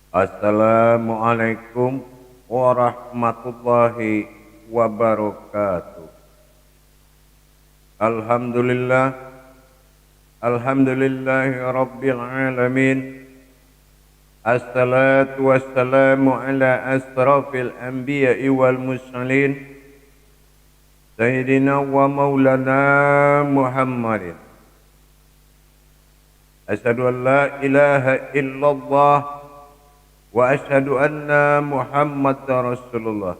Assalamualaikum warahmatullahi wabarakatuh. Alhamdulillah, alhamdulillahi rabbil alamin. Assalatu wassalamu ala asrafil anbiya'i wal mursalin, Sayyidina wa maulana Muhammadin. Asyhadu an la ilaha illallah wa asyhadu anna Muhammadar Rasulullah.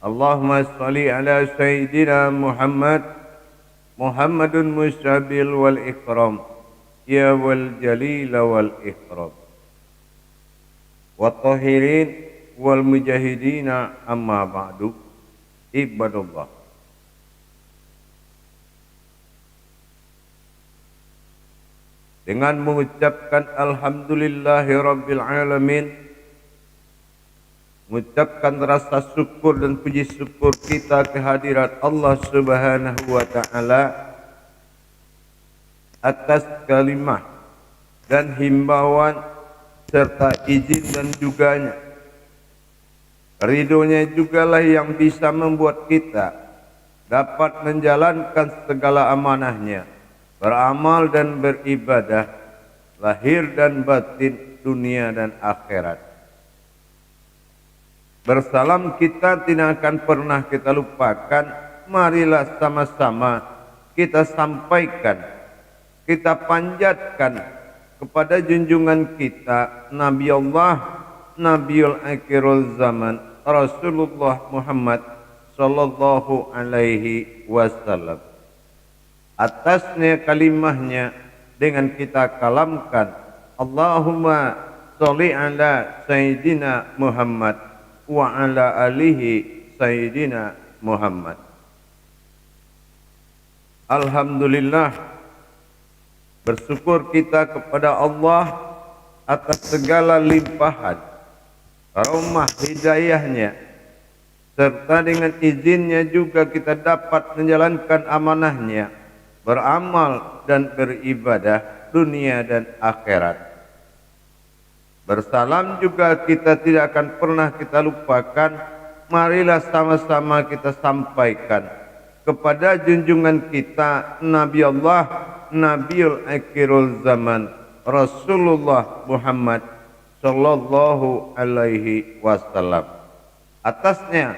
Allahumma shalli ala Sayyidina Muhammad, Muhammadun musyabil wal ikram, ya wal jalil wal ikram. Wa tahirin wal mujahidina amma ba'du. Ibadallah. Dengan mengucapkan alhamdulillahi rabbil alamin, mengucapkan rasa syukur dan puji syukur kita kehadirat Allah Subhanahu wa taala atas kalimah dan himbauan serta izin dan juganya. Ridhonya jugalah yang bisa membuat kita dapat menjalankan segala amanahnya, beramal dan beribadah, lahir dan batin, dunia dan akhirat. Bersalam kita tidak akan pernah kita lupakan. Marilah sama-sama kita sampaikan, kita panjatkan kepada junjungan kita Nabi Allah, Nabiul Akhirul Zaman, Rasulullah Muhammad sallallahu alaihi wasallam. Atasnya kalimahnya dengan kita kalamkan, Allahumma sholli ala Sayyidina Muhammad wa ala alihi Sayyidina Muhammad. Alhamdulillah, bersyukur kita kepada Allah atas segala limpahan rahmah hidayahnya, serta dengan izinnya juga kita dapat menjalankan amanahnya, beramal dan beribadah dunia dan akhirat. Bersalam juga kita tidak akan pernah kita lupakan. Marilah sama-sama kita sampaikan kepada junjungan kita Nabi Allah, Nabiul Akhirul Zaman, Rasulullah Muhammad sallallahu alaihi wasallam. Atasnya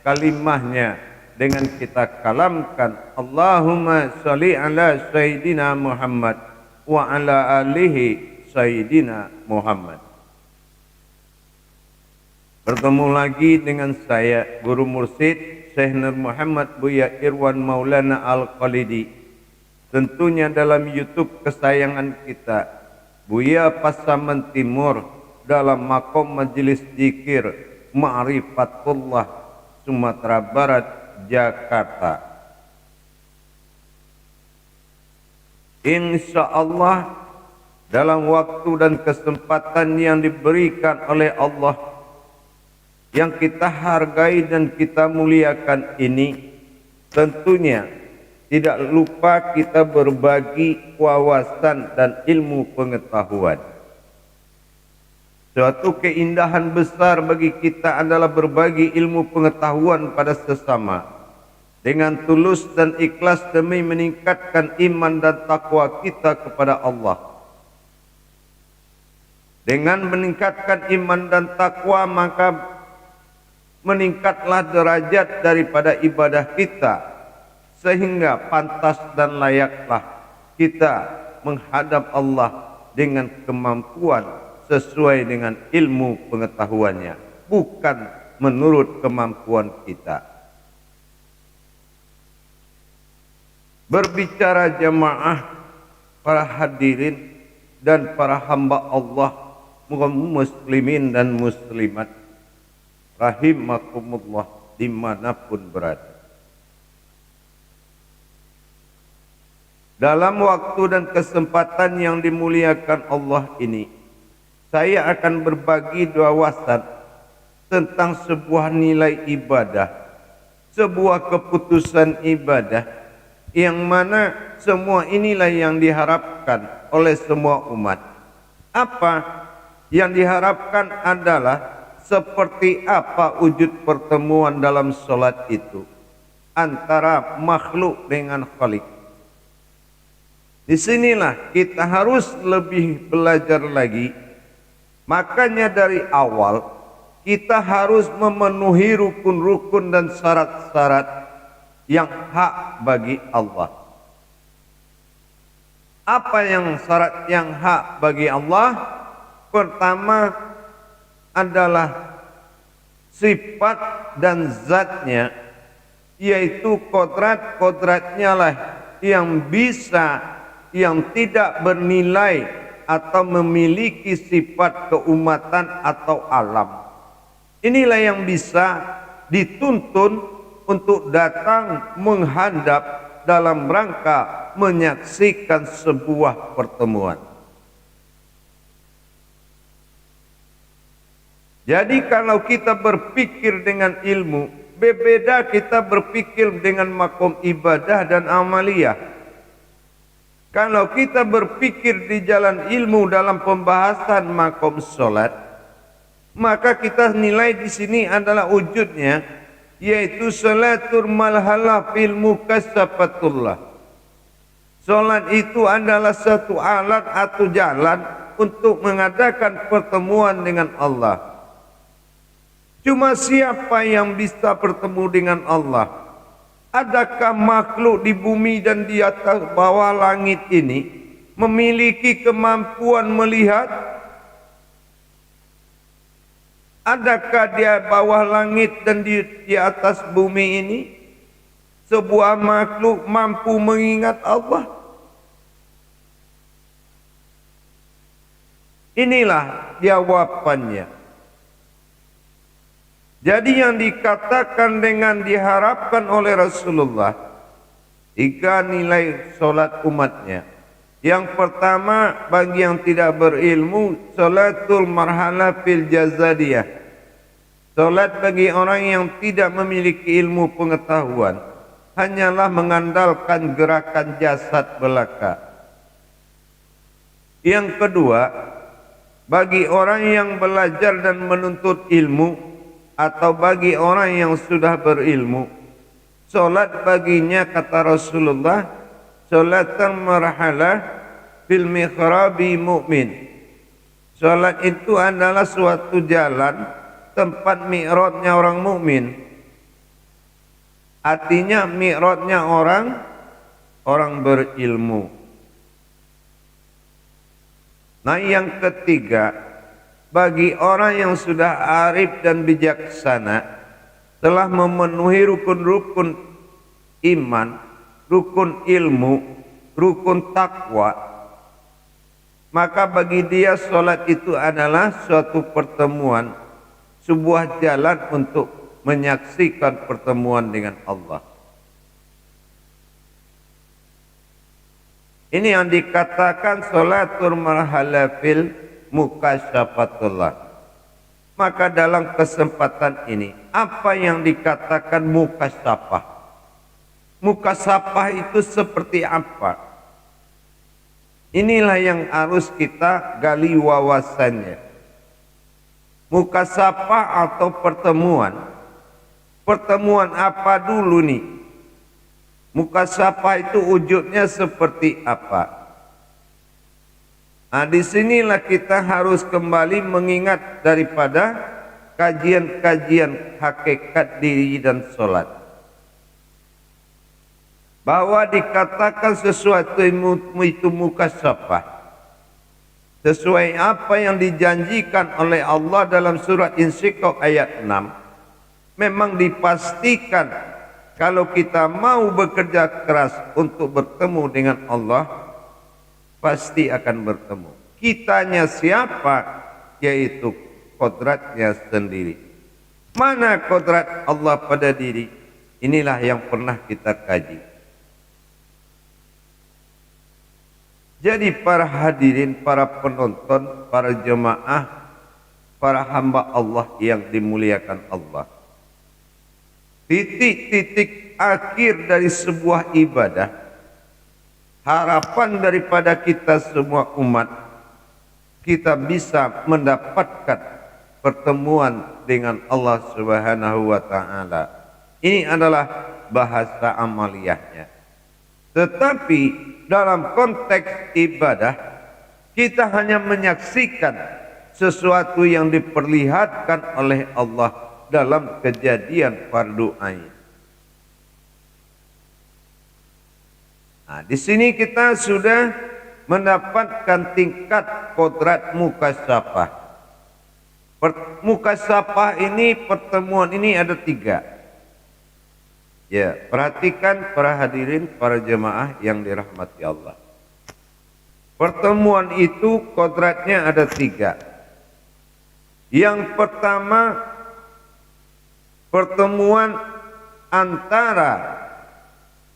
kalimahnya dengan kita kalamkan, Allahumma sholli ala Sayyidina Muhammad wa ala alihi Sayyidina Muhammad. Bertemu lagi dengan saya, Guru Mursyid Syekh Nur Muhammad Buya Irwan Maulana Al-Khalidi. Tentunya dalam YouTube kesayangan kita, Buya Pasaman Timur, dalam makom majelis zikir Ma'rifatullah, Sumatera Barat, Jakarta. Insya Allah dalam waktu dan kesempatan yang diberikan oleh Allah, yang kita hargai dan kita muliakan ini, tentunya tidak lupa kita berbagi wawasan dan ilmu pengetahuan. Suatu keindahan besar bagi kita adalah berbagi ilmu pengetahuan pada sesama dengan tulus dan ikhlas demi meningkatkan iman dan takwa kita kepada Allah. Dengan meningkatkan iman dan takwa, maka meningkatlah derajat daripada ibadah kita, sehingga pantas dan layaklah kita menghadap Allah dengan kemampuan sesuai dengan ilmu pengetahuannya, bukan menurut kemampuan kita. Berbicara jamaah, para hadirin dan para hamba Allah, muslimin dan muslimat, rahimakumullah dimanapun berada. Dalam waktu dan kesempatan yang dimuliakan Allah ini, saya akan berbagi wawasan tentang sebuah nilai ibadah, sebuah keputusan ibadah, yang mana semua inilah yang diharapkan oleh semua umat. Apa? yang diharapkan adalah seperti apa wujud pertemuan dalam solat itu antara makhluk dengan Khalik. Disinilah kita harus lebih belajar lagi. Makanya dari awal kita harus memenuhi rukun-rukun dan syarat-syarat yang hak bagi Allah. Apa yang syarat yang hak bagi Allah? Pertama adalah sifat dan zatnya, yaitu kodratnya lah yang bisa, yang tidak bernilai atau memiliki sifat keumatan atau alam. Inilah yang bisa dituntun untuk datang menghadap dalam rangka menyaksikan sebuah pertemuan. Jadi kalau kita berpikir dengan ilmu, berbeda kita berpikir dengan makom ibadah dan amaliyah. Kalau kita berpikir di jalan ilmu dalam pembahasan makom solat, maka kita nilai di sini adalah wujudnya, yaitu salatul malhalah fil mukassafatullah. Solat itu adalah satu alat atau jalan untuk mengadakan pertemuan dengan Allah. Cuma siapa yang bisa bertemu dengan Allah? Adakah makhluk di bumi dan di atas bawah langit ini memiliki kemampuan melihat? Adakah di bawah langit dan di atas bumi ini sebuah makhluk mampu mengingat Allah? Inilah jawabannya. Jadi yang dikatakan dengan diharapkan oleh Rasulullah, tiga nilai solat umatnya. Yang pertama, bagi yang tidak berilmu, salatul marhalah fil jazadiyah. Solat bagi orang yang tidak memiliki ilmu pengetahuan, hanyalah mengandalkan gerakan jasad belaka. Yang kedua, bagi orang yang belajar dan menuntut ilmu, atau bagi orang yang sudah berilmu, solat baginya, kata Rasulullah, solatan marhalah fil mikhrabi mu'min. Solat itu adalah suatu jalan, tempat mi'rajnya orang mukmin. Artinya mi'rajnya orang berilmu. Nah, yang ketiga, bagi orang yang sudah arif dan bijaksana, telah memenuhi rukun-rukun iman, rukun ilmu, rukun takwa, maka bagi dia solat itu adalah suatu pertemuan, sebuah jalan untuk menyaksikan pertemuan dengan Allah. Ini yang dikatakan salatul marhalah fil mukasyafatullah. Maka dalam kesempatan ini, apa yang dikatakan mukasyafah? Mukasyafah itu seperti apa? Inilah yang harus kita gali wawasannya. Mukasyafah atau pertemuan. Pertemuan apa dulu nih? Mukasyafah itu wujudnya seperti apa? Nah, disinilah kita harus kembali mengingat daripada kajian-kajian hakikat diri dan solat. Bahwa dikatakan sesuatu itu mukasyafah, sesuai apa yang dijanjikan oleh Allah dalam surat Insyiqaq ayat 6, memang dipastikan kalau kita mau bekerja keras untuk bertemu dengan Allah, pasti akan bertemu. Kitanya siapa? Yaitu kodratnya sendiri. Mana kodrat Allah pada diri? Inilah yang pernah kita kaji. Jadi para hadirin, para penonton, para jemaah, para hamba Allah yang dimuliakan Allah, titik-titik akhir dari sebuah ibadah, harapan daripada kita semua umat kita bisa mendapatkan pertemuan dengan Allah Subhanahu wa taala. Ini adalah bahasa amaliyahnya. Tetapi dalam konteks ibadah, kita hanya menyaksikan sesuatu yang diperlihatkan oleh Allah dalam kejadian fardu ain. Nah, di sini kita sudah mendapatkan tingkat kodrat mukasyafah. Mukasyafah ini, pertemuan ini ada 3. Ya, perhatikan para hadirin, para jemaah yang dirahmati Allah. Pertemuan itu kodratnya ada 3. Yang pertama, pertemuan antara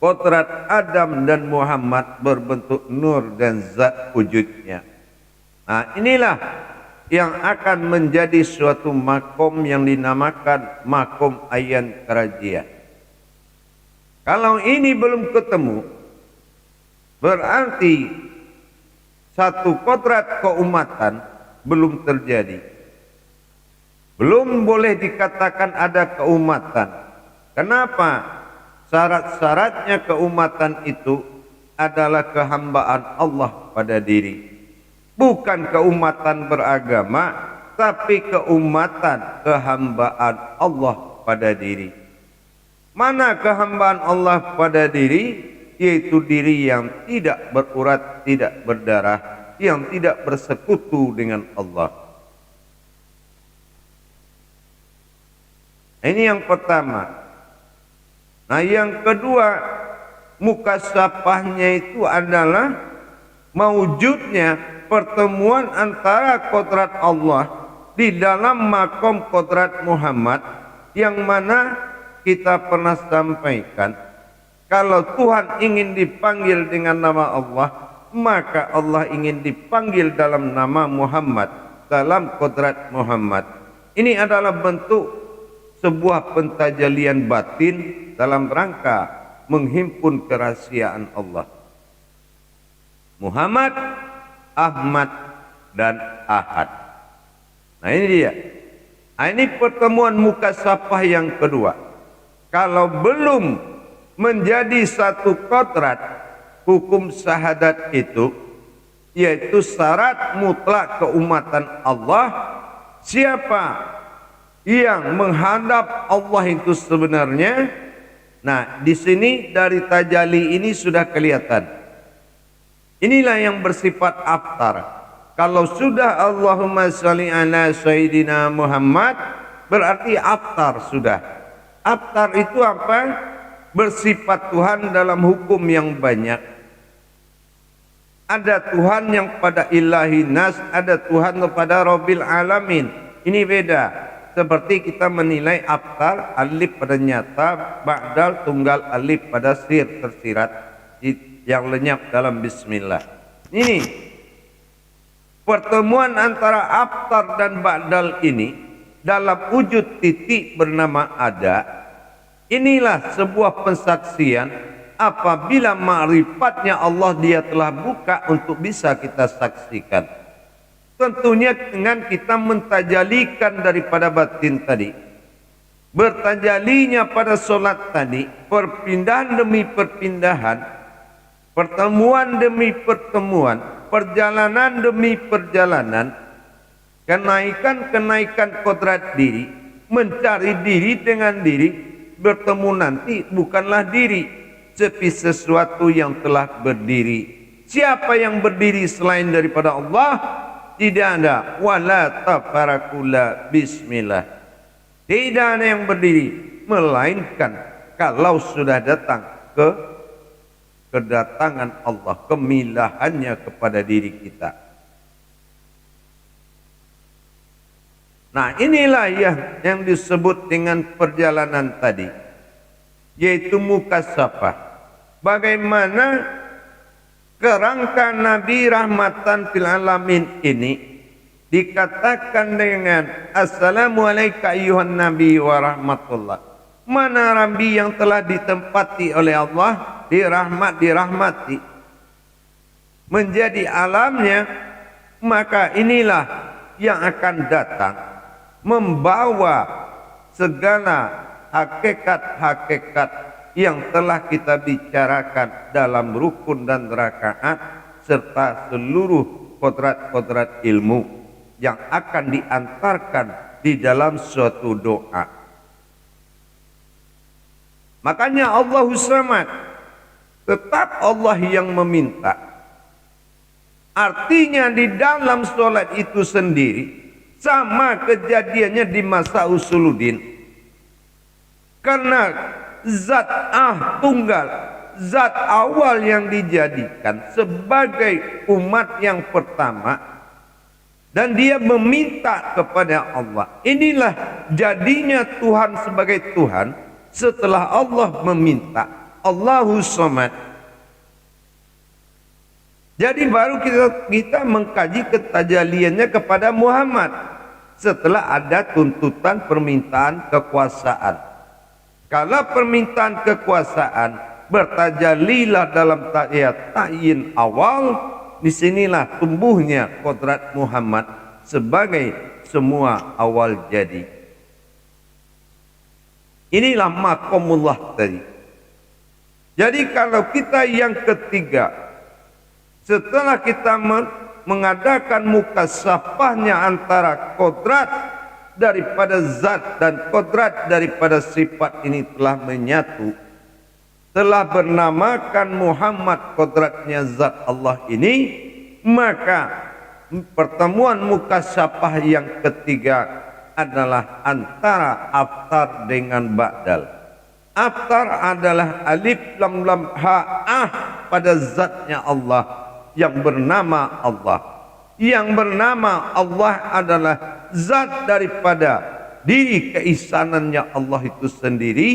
kodrat Adam dan Muhammad berbentuk nur dan zat wujudnya. Nah, inilah yang akan menjadi suatu makom yang dinamakan makom ayan kerajaan. Kalau ini belum ketemu, berarti satu kodrat keumatan belum terjadi. Belum boleh dikatakan ada keumatan. Kenapa? Syarat-syaratnya keumatan itu adalah kehambaan Allah pada diri. Bukan keumatan beragama, tapi keumatan kehambaan Allah pada diri. Mana kehambaan Allah pada diri? Yaitu diri yang tidak berurat, tidak berdarah, yang tidak bersekutu dengan Allah. Ini yang pertama. Nah, yang kedua, mukasyafahnya itu adalah mewujudnya pertemuan antara kodrat Allah di dalam makom kodrat Muhammad, yang mana kita pernah sampaikan, kalau Tuhan ingin dipanggil dengan nama Allah, maka Allah ingin dipanggil dalam nama Muhammad, dalam kodrat Muhammad. Ini adalah bentuk sebuah pentajalian batin dalam rangka menghimpun kerahasiaan Allah. Muhammad, Ahmad, dan Ahad. Nah, ini dia. Nah, ini pertemuan mukasyafah yang kedua. Kalau belum menjadi satu kodrat, hukum syahadat itu, yaitu syarat mutlak keumatan Allah. Siapa yang menghadap Allah itu sebenarnya? Nah, di sini dari tajali ini sudah kelihatan. Inilah yang bersifat aftar. Kalau sudah Allahumma sholli ala sayyidina Muhammad, berarti aftar sudah. Aftar itu apa? Bersifat Tuhan dalam hukum yang banyak. Ada Tuhan yang pada ilahi nas, ada Tuhan kepada Rabbil alamin. Ini beda. Seperti kita menilai aftar, alif pada nyata, ba'dal tunggal alif pada sir tersirat yang lenyap dalam bismillah. Ini pertemuan antara aftar dan ba'dal ini dalam wujud titik bernama ada. Inilah sebuah pensaksian apabila ma'rifatnya Allah dia telah buka untuk bisa kita saksikan. Tentunya dengan kita mentajalikan daripada batin tadi. Bertajalinya pada solat tadi, perpindahan demi perpindahan, pertemuan demi pertemuan, perjalanan demi perjalanan, kenaikan-kenaikan kodrat diri, mencari diri dengan diri, bertemu nanti bukanlah diri, tapi sesuatu yang telah berdiri. Siapa yang berdiri selain daripada Allah? Tidak ada. Wala tafarakula bismillah. Tidak ada yang berdiri, melainkan kalau sudah datang kedatangan Allah, kemilahannya kepada diri kita. Nah, inilah yang disebut dengan perjalanan tadi, yaitu mukasyafah. Bagaimana kerangka Nabi rahmatan fil alamin ini dikatakan dengan assalamualaikum ayyuhan nabi wa rahmatullah. Mana Nabi yang telah ditempati oleh Allah, dirahmati, menjadi alamnya maka inilah yang akan datang membawa segala hakikat-hakikat yang telah kita bicarakan dalam rukun dan rakaat serta seluruh kodrat-kodrat ilmu yang akan diantarkan di dalam suatu doa. Makanya Allahus Samad, tetap Allah yang meminta. Artinya di dalam sholat itu sendiri sama kejadiannya di masa Usuluddin. Karena zat tunggal, zat awal yang dijadikan sebagai umat yang pertama, dan dia meminta kepada Allah. Inilah jadinya Tuhan sebagai Tuhan setelah Allah meminta. Allahus Samad. Jadi baru kita mengkaji ketajaliannya kepada Muhammad setelah ada tuntutan permintaan kekuasaan. Kalau permintaan kekuasaan bertajalilah dalam ta'yin awal, disinilah tumbuhnya kodrat Muhammad sebagai semua awal jadi. Inilah maqamullah tadi. Jadi kalau kita yang ketiga, setelah kita mengadakan mukasyafahnya antara kodrat daripada zat dan kodrat daripada sifat ini telah menyatu, telah bernamakan Muhammad kodratnya zat Allah ini, maka pertemuan mukasyafah yang ketiga adalah antara aftar dengan ba'dal. Aftar adalah alif lam lam ha pada zatnya Allah yang bernama Allah. Yang bernama Allah adalah zat daripada diri keisanannya Allah itu sendiri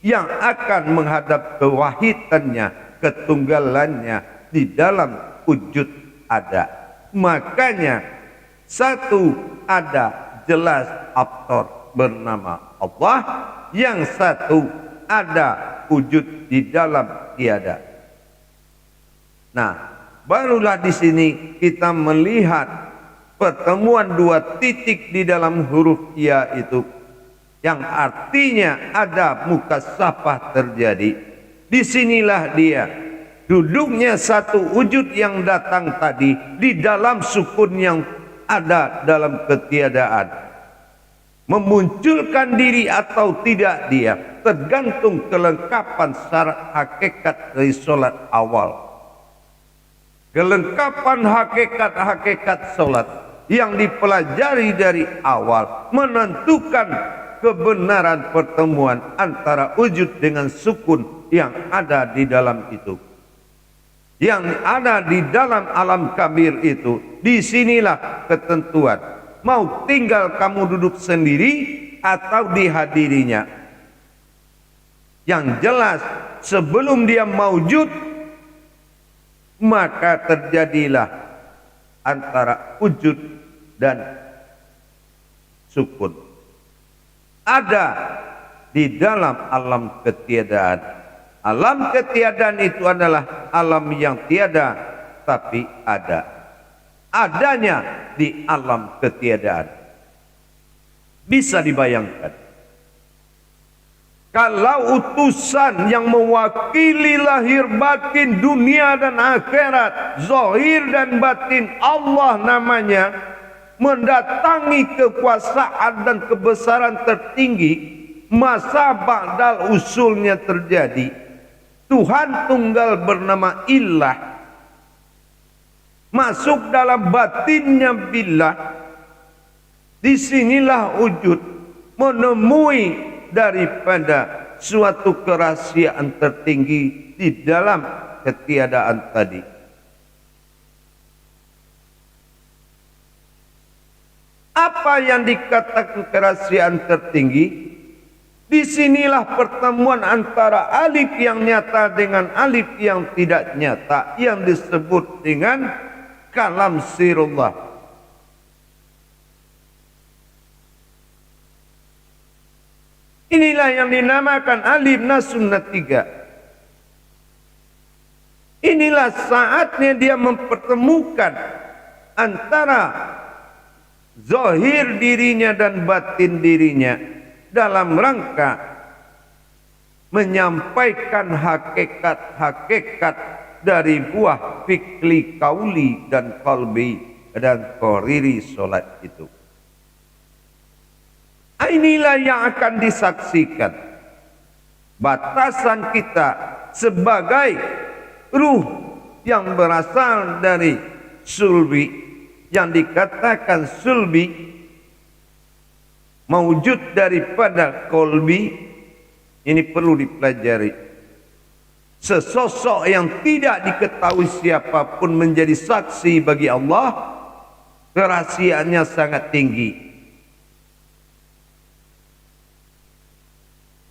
yang akan menghadap kewahidannya, ketunggalannya di dalam wujud ada. Makanya satu ada jelas aftar bernama Allah, yang satu ada wujud di dalam tiada. Nah, barulah di sini kita melihat pertemuan dua titik di dalam huruf ya itu, yang artinya ada mukasyafah terjadi. Disinilah dia duduknya satu wujud yang datang tadi di dalam sukun yang ada dalam ketiadaan. Memunculkan diri atau tidak dia tergantung kelengkapan syarat hakikat dari sholat awal. Kelengkapan hakikat-hakikat sholat yang dipelajari dari awal menentukan kebenaran pertemuan antara wujud dengan sukun yang ada di dalam itu. Yang ada di dalam alam kabir itu, disinilah ketentuan. Mau tinggal kamu duduk sendiri atau dihadirinya. Yang jelas sebelum dia maujud, maka terjadilah antara wujud dan sukun. Ada di dalam alam ketiadaan. Alam ketiadaan itu adalah alam yang tiada tapi ada. Adanya di alam ketiadaan. Bisa dibayangkan. Kalau utusan yang mewakili lahir batin dunia dan akhirat, zahir dan batin Allah namanya, mendatangi kekuasaan dan kebesaran tertinggi, masa ba'dal usulnya terjadi. Tuhan tunggal bernama Ilah masuk dalam batinnya billah. Disinilah wujud menemui daripada suatu kerahasiaan tertinggi di dalam ketiadaan tadi. Apa yang dikatakan kerahasiaan tertinggi? Disinilah pertemuan antara alif yang nyata dengan alif yang tidak nyata, yang disebut dengan kalam sirullah. Inilah yang dinamakan alif nasunnah 3. Inilah saatnya dia mempertemukan antara zahir dirinya dan batin dirinya dalam rangka menyampaikan hakikat-hakikat dari buah fikli kauli dan qalbi dan qoriri solat itu. Inilah yang akan disaksikan batasan kita sebagai ruh yang berasal dari sulbi, yang dikatakan sulbi mewujud daripada kolbi. Ini perlu dipelajari. Sesosok yang tidak diketahui siapapun menjadi saksi bagi Allah, kerahasiaannya sangat tinggi.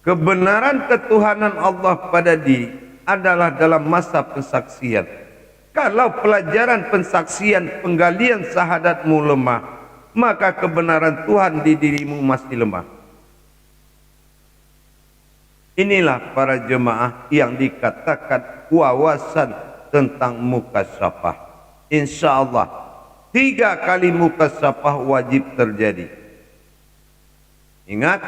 Kebenaran ketuhanan Allah pada diri adalah dalam masa pensaksian. Kalau pelajaran pensaksian penggalian syahadatmu lemah, maka kebenaran Tuhan di dirimu masih lemah. Inilah para jemaah yang dikatakan wawasan tentang mukasyafah. Insya Allah 3 kali mukasyafah wajib terjadi. Ingat,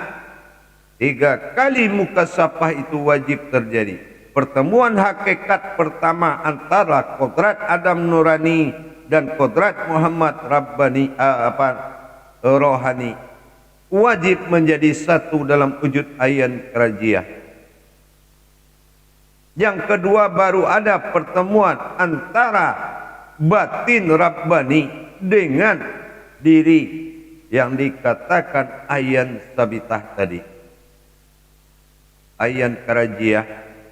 3 kali mukasyafah itu wajib terjadi. Pertemuan hakikat pertama antara kodrat Adam Nurani dan kodrat Muhammad Rabbani Rohani wajib menjadi satu dalam wujud ayan kerajiah. Yang kedua, baru ada pertemuan antara batin Rabbani dengan diri yang dikatakan ayan sabitah tadi, ayan kerajiah.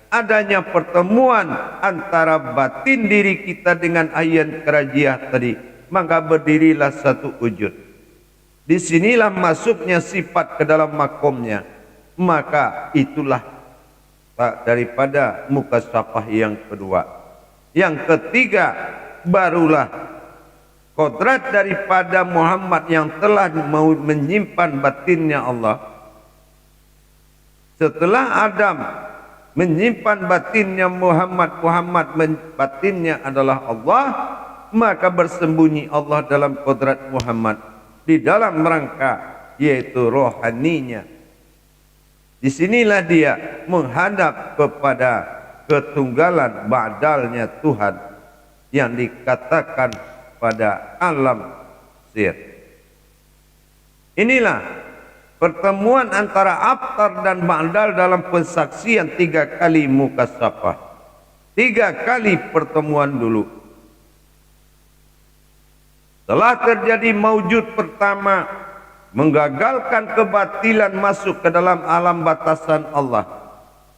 Adanya pertemuan antara batin diri kita dengan ayan kerajiah tadi, maka berdirilah satu wujud. Disinilah masuknya sifat ke dalam makomnya. Maka itulah daripada mukasyafah yang kedua. Yang ketiga, barulah kodrat daripada Muhammad yang telah mau menyimpan batinnya Allah. Setelah Adam menyimpan batinnya Muhammad, batinnya adalah Allah, maka bersembunyi Allah dalam kodrat Muhammad di dalam rangka yaitu rohaninya. Disinilah dia menghadap kepada ketunggalan ba'dalnya Tuhan yang dikatakan pada alam sir. Inilah pertemuan antara abtar dan ba'dal dalam pensaksian 3 kali mukasyafah. 3 kali pertemuan dulu. Telah terjadi maujud pertama, menggagalkan kebatilan masuk ke dalam alam batasan Allah.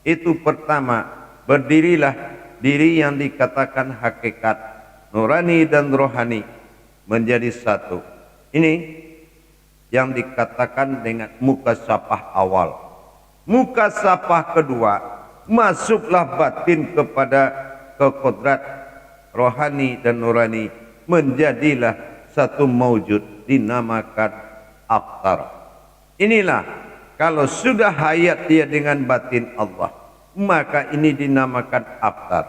Itu pertama, berdirilah diri yang dikatakan hakikat, nurani dan rohani menjadi satu. Ini yang dikatakan dengan mukasyafah awal. Mukasyafah kedua, masuklah batin kepada kekodrat rohani dan nurani, menjadilah satu maujud, dinamakan abtar. Inilah kalau sudah hayat dia dengan batin Allah, maka ini dinamakan abtar.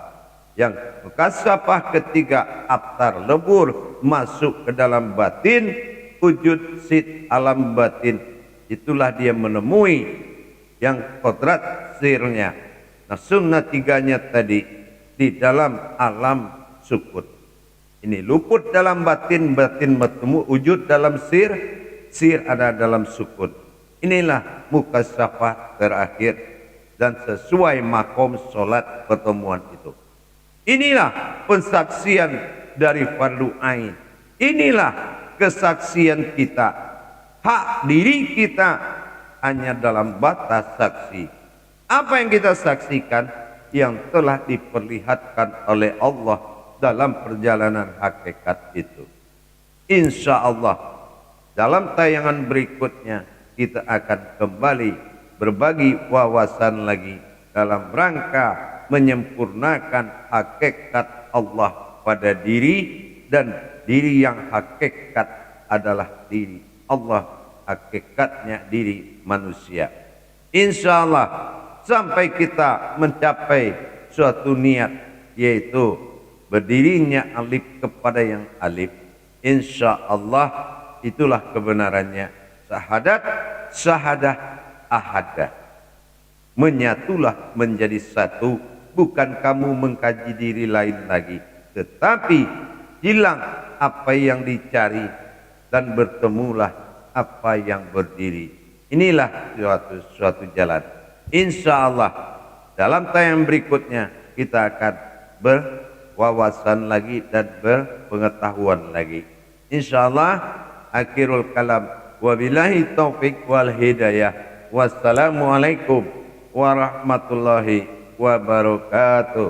Yang mukasyafah ketiga, abtar lebur, masuk ke dalam batin, wujud sid alam batin. Itulah dia menemui yang kodrat sirnya. Nah, sunnah 3-nya tadi di dalam alam sukut. Ini luput dalam batin, batin bertemu wujud dalam sir, sir ada dalam sukun. Inilah mukasyafah terakhir dan sesuai makom solat pertemuan itu. Inilah pensaksian dari fardu ain. Inilah kesaksian kita. Hak diri kita hanya dalam batas saksi. Apa yang kita saksikan? Yang telah diperlihatkan oleh Allah dalam perjalanan hakikat itu. Insya Allah dalam tayangan berikutnya kita akan kembali berbagi wawasan lagi dalam rangka menyempurnakan hakikat Allah pada diri, dan diri yang hakikat adalah diri Allah, hakikatnya diri manusia. Insya Allah sampai kita mencapai suatu niat, yaitu berdirinya alif kepada yang alif, Insya Allah itulah kebenarannya. Syahadah ahadah. Menyatulah menjadi satu. Bukan kamu mengkaji diri lain lagi, tetapi hilang apa yang dicari dan bertemulah apa yang berdiri. Inilah suatu jalan. Insya Allah dalam tayang berikutnya kita akan berwawasan lagi dan berpengetahuan lagi. Insya Allah akhirul kalam. Wabillahi taufik wal hidayah. Wassalamualaikum warahmatullahi wabarakatuh.